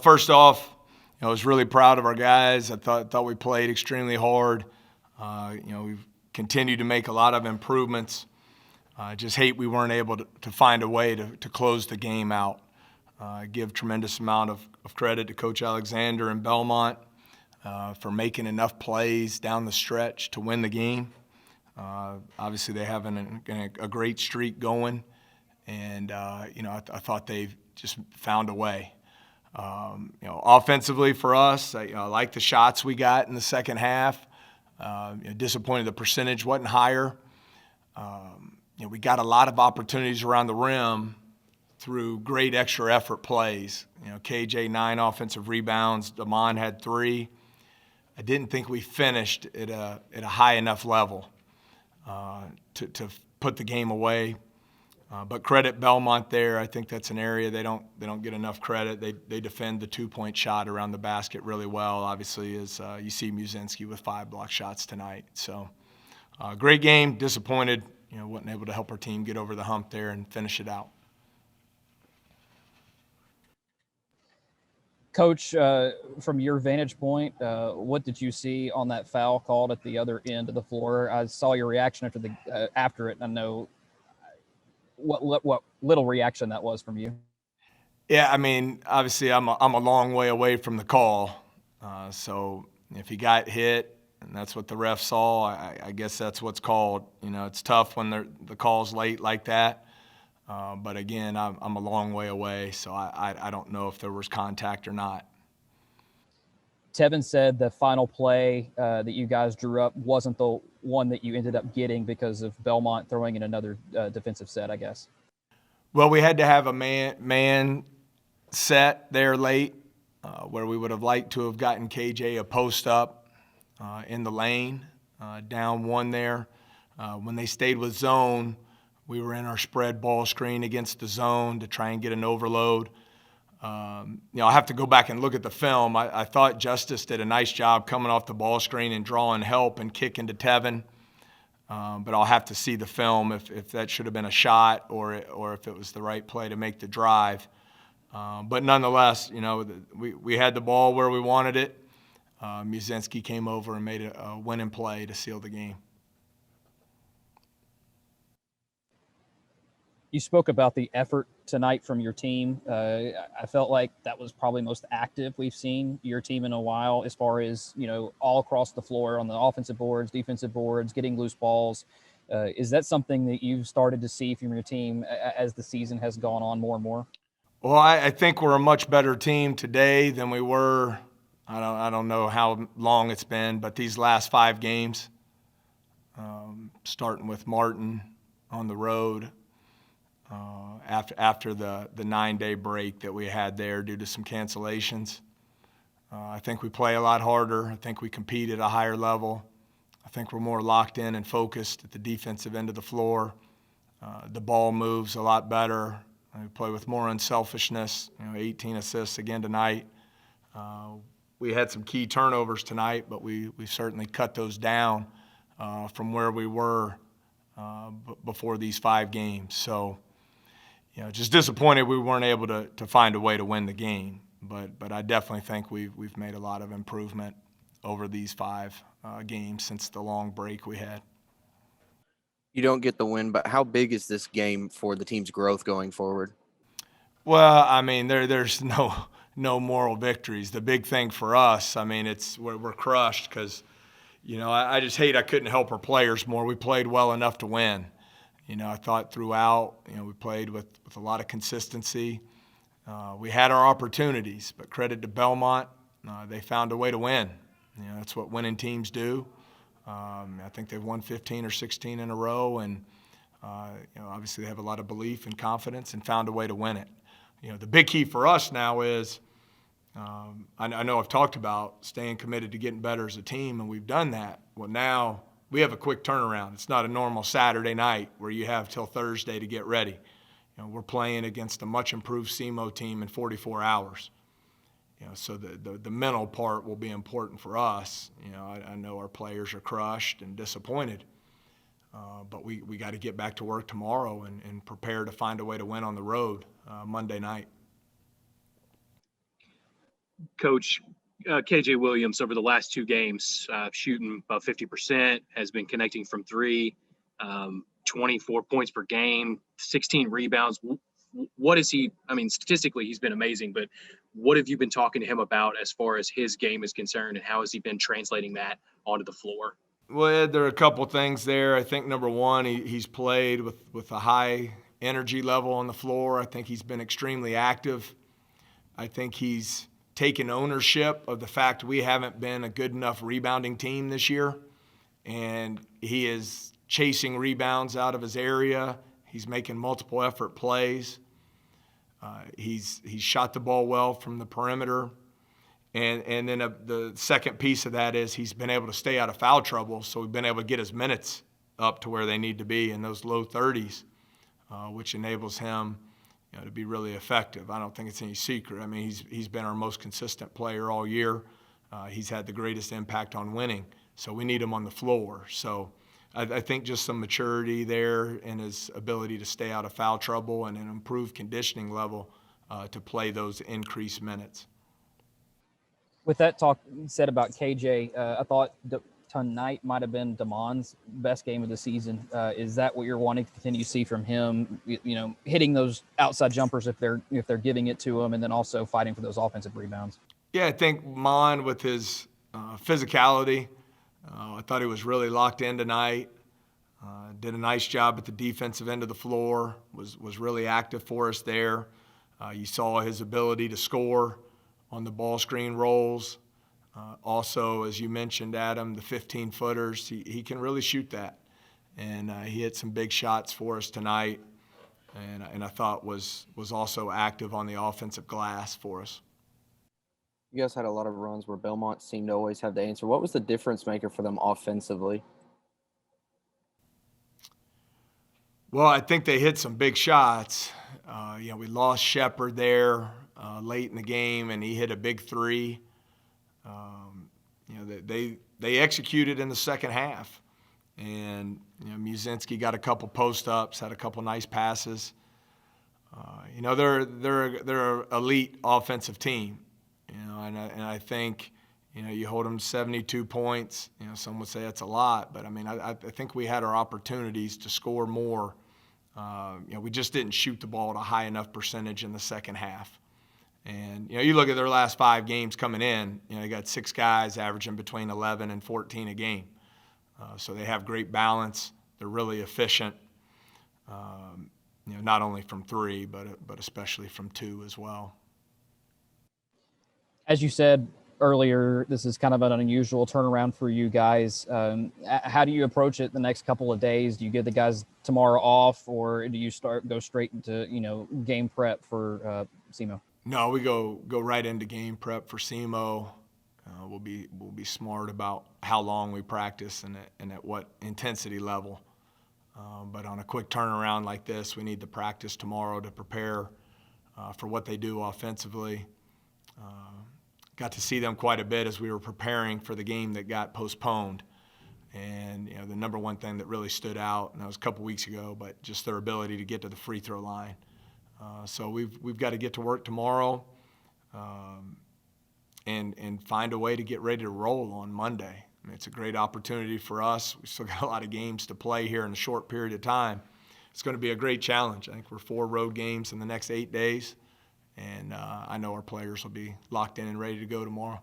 First off, I was really proud of our guys. I thought we played extremely hard. We've continued to make a lot of improvements. I just hate we weren't able to find a way to close the game out. I give tremendous amount of credit to Coach Alexander and Belmont for making enough plays down the stretch to win the game. Obviously, they have a great streak going, and I thought they just found a way. Offensively for us, I like the shots we got in the second half. Disappointed the percentage wasn't higher. We got a lot of opportunities around the rim through great extra effort plays. KJ 9 offensive rebounds, Damon had 3. I didn't think we finished at a high enough level to put the game away. But credit Belmont there. I think that's an area they don't get enough credit. They defend the 2-point shot around the basket really well. Obviously, as you see Muzinski with 5 block shots tonight. So great game. Disappointed, wasn't able to help our team get over the hump there and finish it out. Coach, from your vantage point, what did you see on that foul called at the other end of the floor? I saw your reaction after it, and I know what little reaction that was from you. Yeah, obviously I'm a long way away from the call, so if he got hit and that's what the ref saw, I guess that's what's called. It's tough when the call's late like that. But again, I'm a long way away, so I don't know if there was contact or not. Tevin said the final play that you guys drew up wasn't the one that you ended up getting because of Belmont throwing in another defensive set, I guess. Well, we had to have a man set there late where we would have liked to have gotten KJ a post up in the lane, down 1 there. When they stayed with zone, we were in our spread ball screen against the zone to try and get an overload. I'll have to go back and look at the film. I thought Justice did a nice job coming off the ball screen and drawing help and kicking to Tevin. But I'll have to see the film if that should have been a shot or if it was the right play to make the drive. But nonetheless, we had the ball where we wanted it. Muzinski came over and made a winning play to seal the game. You spoke about the effort tonight from your team. I felt like that was probably most active we've seen your team in a while as far as, all across the floor on the offensive boards, defensive boards, getting loose balls. Is that something that you've started to see from your team as the season has gone on more and more? Well, I think we're a much better team today than we were. I don't know how long it's been, but these last 5 games, starting with Martin on the road, after the 9-day break that we had there due to some cancellations. I think we play a lot harder. I think we compete at a higher level. I think we're more locked in and focused at the defensive end of the floor. The ball moves a lot better. We play with more unselfishness. 18 assists again tonight. We had some key turnovers tonight, but we certainly cut those down from where we were before these 5 games. So, just disappointed we weren't able to find a way to win the game. But I definitely think we've made a lot of improvement over these 5 games since the long break we had. You don't get the win, but how big is this game for the team's growth going forward? Well, there's no moral victories. The big thing for us, it's we're crushed because, I just hate I couldn't help our players more. We played well enough to win. I thought throughout, we played with a lot of consistency. We had our opportunities, but credit to Belmont, they found a way to win. That's what winning teams do. I think they've won 15 or 16 in a row, and obviously they have a lot of belief and confidence and found a way to win it. The big key for us now is, I know I've talked about staying committed to getting better as a team, and we've done that. Well, now we have a quick turnaround. It's not a normal Saturday night where you have till Thursday to get ready. We're playing against a much improved SEMO team in 44 hours. So the mental part will be important for us. I know our players are crushed and disappointed, but we got to get back to work tomorrow and prepare to find a way to win on the road Monday night. coach KJ Williams over the last 2 games, shooting about 50%, has been connecting from 3, 24 points per game, 16 rebounds. What is he? I mean, statistically, he's been amazing, but what have you been talking to him about as far as his game is concerned, and how has he been translating that onto the floor? Well, there are a couple things there. I think number one, he's played with a high energy level on the floor. I think he's been extremely active. I think he's taken ownership of the fact we haven't been a good enough rebounding team this year, and he is chasing rebounds out of his area. He's making multiple effort plays. He's shot the ball well from the perimeter. And then the second piece of that is he's been able to stay out of foul trouble, so we've been able to get his minutes up to where they need to be in those low 30s, which enables him to be really effective. I don't think it's any secret. I mean, he's been our most consistent player all year. He's had the greatest impact on winning, so we need him on the floor. So I think just some maturity there in his ability to stay out of foul trouble and an improved conditioning level to play those increased minutes. With that talk said about KJ, I thought tonight might have been Damon's best game of the season. Is that what you're wanting to continue to see from him? Hitting those outside jumpers if they're giving it to him, and then also fighting for those offensive rebounds. Yeah, I think Mon with his physicality. I thought he was really locked in tonight. Did a nice job at the defensive end of the floor. Was really active for us there. You saw his ability to score on the ball screen rolls. Also, as you mentioned, Adam, the 15-footers, he can really shoot that. And he hit some big shots for us tonight, and I thought was also active on the offensive glass for us. You guys had a lot of runs where Belmont seemed to always have the answer. What was the difference maker for them offensively? Well, I think they hit some big shots. We lost Shepard there late in the game, and he hit a big 3. They executed in the second half, and Muzinski got a couple post-ups, had a couple nice passes. They're an elite offensive team, and I think you hold them 72 points. Some would say that's a lot, but I think we had our opportunities to score more. We just didn't shoot the ball at a high enough percentage in the second half. And, you look at their last 5 games coming in, they got 6 guys averaging between 11 and 14 a game. So they have great balance. They're really efficient, not only from 3, but especially from 2 as well. As you said earlier, this is kind of an unusual turnaround for you guys. How do you approach it the next couple of days? Do you give the guys tomorrow off, or do you go straight into game prep for SEMO? No, we go right into game prep for SEMO. We'll be smart about how long we practice and at what intensity level. But on a quick turnaround like this, we need to practice tomorrow to prepare for what they do offensively. Got to see them quite a bit as we were preparing for the game that got postponed. And the number one thing that really stood out, and that was a couple weeks ago, but just their ability to get to the free throw line. So we've got to get to work tomorrow and find a way to get ready to roll on Monday. It's a great opportunity for us. We've still got a lot of games to play here in a short period of time. It's going to be a great challenge. I think we're 4 road games in the next 8 days, and I know our players will be locked in and ready to go tomorrow.